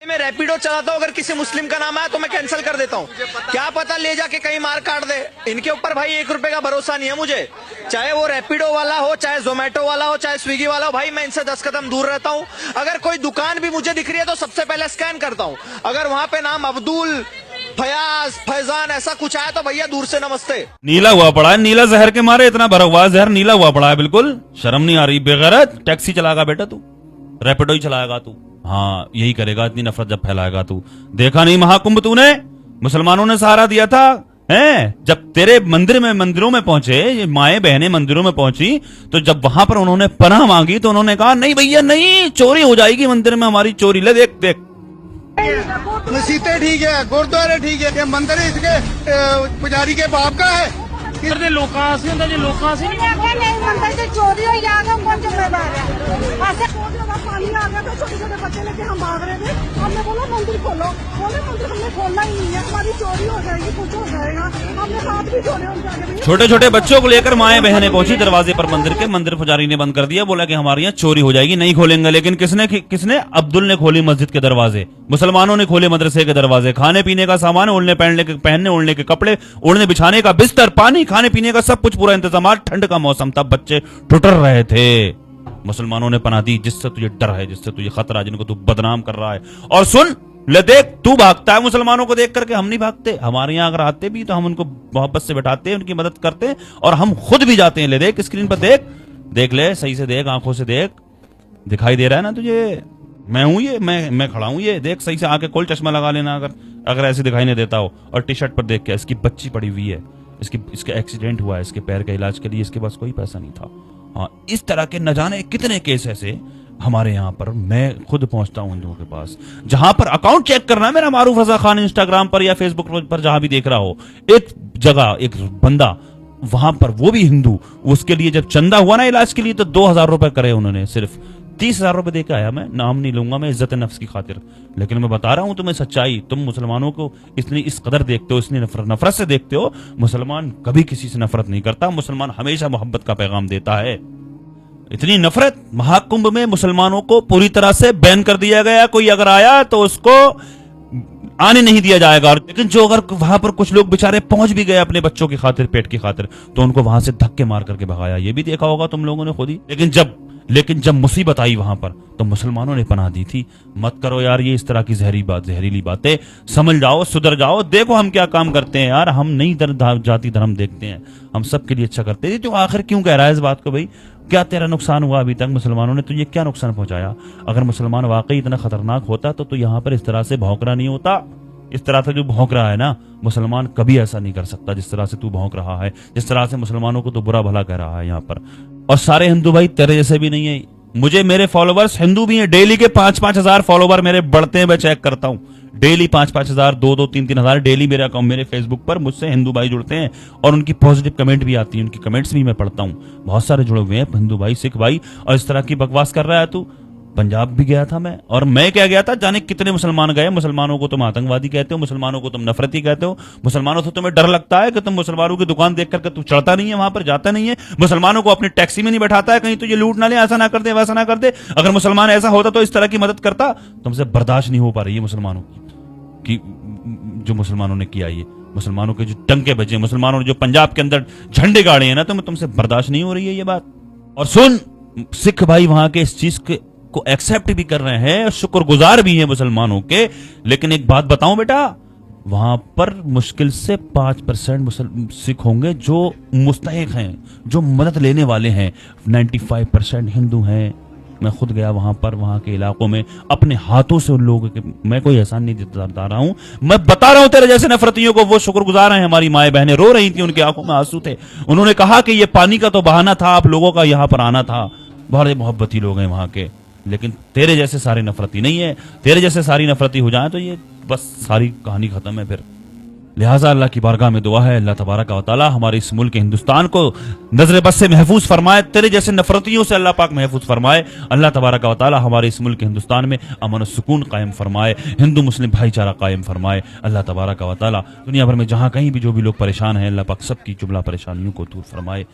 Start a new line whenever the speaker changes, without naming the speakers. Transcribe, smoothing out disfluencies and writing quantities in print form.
मैं रैपिडो चलाता हूँ, अगर किसी मुस्लिम का नाम आया तो मैं कैंसिल कर देता हूँ। क्या पता ले जाके कहीं मार काट दे। इनके ऊपर भाई 1 रुपए का भरोसा नहीं है मुझे, चाहे वो रैपिडो वाला हो, चाहे जोमेटो वाला हो, चाहे स्विगी वाला हो। भाई मैं इनसे 10 कदम दूर रहता हूँ। अगर कोई दुकान भी मुझे दिख रही है तो सबसे पहले स्कैन करता हूँ। अगर वहां पे नाम अब्दुल, फयाज, फैजान ऐसा कुछ आया तो भैया दूर से नमस्ते।
नीला हुआ पड़ा है, नीला जहर के मारे इतना भरा हुआ जहर नीला हुआ पड़ा है। बिल्कुल शर्म नहीं आ रही, बेगैरत। टैक्सी चलाएगा बेटा तू, रैपिडो ही चलाएगा तू। हाँ यही करेगा, इतनी नफरत जब फैलाएगा तू। देखा नहीं महाकुंभ तूने, मुसलमानों ने सहारा दिया था हैं? जब तेरे मंदिरों में पहुंचे, ये माए बहनें मंदिरों में पहुंची, तो जब वहां पर उन्होंने पनाह मांगी तो उन्होंने कहा नहीं भैया नहीं, चोरी हो जाएगी मंदिर में हमारी, चोरी। ले देख देख,
मस्जिदें ठीक है, गुरुद्वारे ठीक है, ये मंदिर इसके पुजारी के बाप का है।
लोकां से मंदिर चोरी हो जाएगा, कौन जिम्मेदार है? ऐसे पानी आ गया था, छोटे छोटे बच्चे लेके हम भाग रहे थे। हमने बोला मंदिर खोलो, बोले मंदिर हमने खोलना ही नहीं है, हमारी चोरी हो जाएगी, कुछ हो जाएगा। हमने हाथ भी जोड़े उनके आगे।
छोटे छोटे बच्चों को लेकर माए बहनें पहुंची दरवाजे पर मंदिर के। मंदिर पुजारी ने बंद कर दिया, बोला कि हमारे यहाँ चोरी हो जाएगी, नहीं खोलेंगे। लेकिन किसने? अब्दुल ने खोली मस्जिद के दरवाजे, मुसलमानों ने खोले मदरसे के दरवाजे। खाने पीने का सामान, पहनने ओढ़ने के कपड़े, ओढ़ने बिछाने का बिस्तर, पानी, खाने पीने का सब कुछ पूरा इंतजाम। ठंड का मौसम था, बच्चे ठुठर रहे थे। मुसलमानों ने पनाह दी, जिससे तुझे डर है, जिससे तुझे खतरा, जिनको तू बदनाम कर रहा है। और सुन ले, देख तू भागता है मुसलमानों को देख करके, हम नहीं भागते। हमारे यहाँ अगर आते भी तो हम उनको मोहब्बत से बैठाते हैं, उनकी मदद करते हैं, और हम खुद भी जाते हैं। ले देख, स्क्रीन पर देख ले, सही से देख, आंखों से देख, दिखाई दे रहा है ना तुझे? मैं हूं ये, मैं खड़ा हूं ये, देख सही से आके खोल, चश्मा लगा लेना अगर ऐसे दिखाई नहीं देता हो। और टी शर्ट पर देख के, इसकी बच्ची पड़ी हुई है, इसका एक्सीडेंट हुआ है, इसके पैर के इलाज के लिए इसके पास कोई पैसा नहीं था। हाँ, इस तरह के न जाने कितने केस ऐसे हमारे यहाँ पर। मैं खुद पहुंचता हूं इन लोगों के पास, जहां पर अकाउंट चेक करना है मेरा, मारूफ रजा खान इंस्टाग्राम पर या फेसबुक पर जहां भी देख रहा हो, एक जगह एक बंदा वहां पर, वो भी हिंदू, उसके लिए जब चंदा हुआ ना इलाज के लिए, तो 2000 रुपए करे उन्होंने, सिर्फ 30,000 रुपए देके आया। मैं नाम नहीं लूंगा, मैं इज्जत नफ्स की खातिर, लेकिन मैं बता रहा हूं तुम्हें सच्चाई। तुम मुसलमानों को इस कदर देखते हो, इतनी नफरत से देखते हो। मुसलमान कभी किसी से नफरत नहीं करता, मुसलमान हमेशा मोहब्बत का पैगाम देता है। इतनी नफरत, महाकुंभ में मुसलमानों को पूरी तरह से बैन कर दिया गया। कोई अगर आया तो उसको आने नहीं दिया जाएगा। लेकिन जो अगर वहां पर कुछ लोग बेचारे पहुंच भी गए अपने बच्चों की खातिर, पेट की खातिर, तो उनको वहां से धक्के मार करके भगाया। ये भी देखा होगा तुम लोगों ने खुद ही। लेकिन जब मुसीबत आई वहां पर, तो मुसलमानों ने पनाह दी थी। मत करो यार ये इस तरह की जहरीली बातें, समझ जाओ, सुधर जाओ। देखो हम क्या काम करते हैं यार, हम नहीं जाति धर्म देखते हैं, हम सबके लिए अच्छा करते हैं। तो आखिर क्यों कह रहा है इस बात को भाई? क्या तेरा नुकसान हुआ अभी तक? मुसलमानों ने तुझे क्या नुकसान पहुंचाया? अगर मुसलमान वाकई इतना खतरनाक होता तो यहाँ पर इस तरह से भौंकना नहीं होता। इस तरह से जो भौंक रहा है ना, मुसलमान कभी ऐसा नहीं कर सकता जिस तरह से तू भौंक रहा है, जिस तरह से मुसलमानों को तो बुरा भला कह रहा है यहाँ पर। और सारे हिंदू भाई तेरे जैसे भी नहीं है। मुझे मेरे फॉलोवर्स हिंदू भी हैं, डेली के 5-5 हजार फॉलोवर मेरे बढ़ते हैं, मैं चेक करता हूँ। डेली 5-5 हजार, 2-2, 3-3 हजार डेली मेरे अकाउंट, मेरे फेसबुक पर मुझसे हिंदू भाई जुड़ते हैं, और उनकी पॉजिटिव कमेंट भी आती है, उनकी कमेंट्स भी मैं पढ़ता हूँ। बहुत सारे जुड़े हुए हैं हिंदू भाई, सिख भाई। और इस तरह की बकवास कर रहा है तू। पंजाब भी गया था मैं, और मैं क्या गया था, जाने कितने मुसलमान गए। मुसलमानों को तुम आतंकवादी कहते हो, मुसलमानों को तुम नफरती कहते हो, मुसलमानों से तुम्हें डर लगता है कि तुम मुसलमानों की दुकान देख करके तू चढ़ता नहीं है, वहां पर जाता नहीं है, मुसलमानों को अपनी टैक्सी में नहीं बैठाता है, कहीं तुझे लूट ना ले, ऐसा ना कर दे, वैसा ना कर दे। अगर मुसलमान ऐसा होता तो इस तरह की मदद करता। तुमसे बर्दाश्त नहीं हो पा रही है मुसलमानों की, जो मुसलमानों ने किया, ये मुसलमानों के जो डंके बजे, मुसलमानों ने जो पंजाब के अंदर झंडे गाड़े हैं ना, तो तुमसे बर्दाश्त नहीं हो रही है ये बात। और सुन, सिख भाई वहां के इस चीज को एक्सेप्ट भी कर रहे हैं, शुक्रगुजार भी हैं मुसलमानों के। लेकिन एक बात बताऊं बेटा, वहां पर मुश्किल से 5% सिख होंगे जो मुस्तहिक हैं, जो मदद लेने वाले हैं। 95% हिंदू हैं। मैं खुद गया वहां पर, वहां के इलाकों में, अपने हाथों से उन लोगों के, मैं कोई एहसान नहीं जता रहा हूं, मैं बता रहा हूं तेरे जैसे नफरतियों को। वो शुक्रगुजार हैं। हमारी माए बहनें रो रही थी, उनकी आंखों में आंसू थे। उन्होंने कहा कि ये पानी का तो बहाना था, आप लोगों का यहाँ पर आना था। बड़े मोहब्बती लोग हैं वहां के। लेकिन तेरे जैसे सारे नफरती नहीं है। तेरे जैसे सारी नफरती हो जाए तो ये बस सारी कहानी खत्म है फिर। लिहाजा अल्लाह की बारगाह में दुआ है, अल्लाह तबारक व तआला हमारे इस मुल्क हिंदुस्तान को नजर बद से महफूज फरमाए, तेरे जैसे नफरतियों से अल्लाह पाक महफूज फरमाए। अल्लाह तबारक व तआला हमारे इस मुल्क हिंदुस्तान में अमन और सुकून कायम फरमाए, हिंदू मुस्लिम भाईचारा कायम फरमाए। अल्लाह तबारक व तआला दुनिया भर में जहां कहीं भी जो भी लोग परेशान हैं, अल्लाह पाक सबकी जुमला परेशानियों को दूर फरमाए।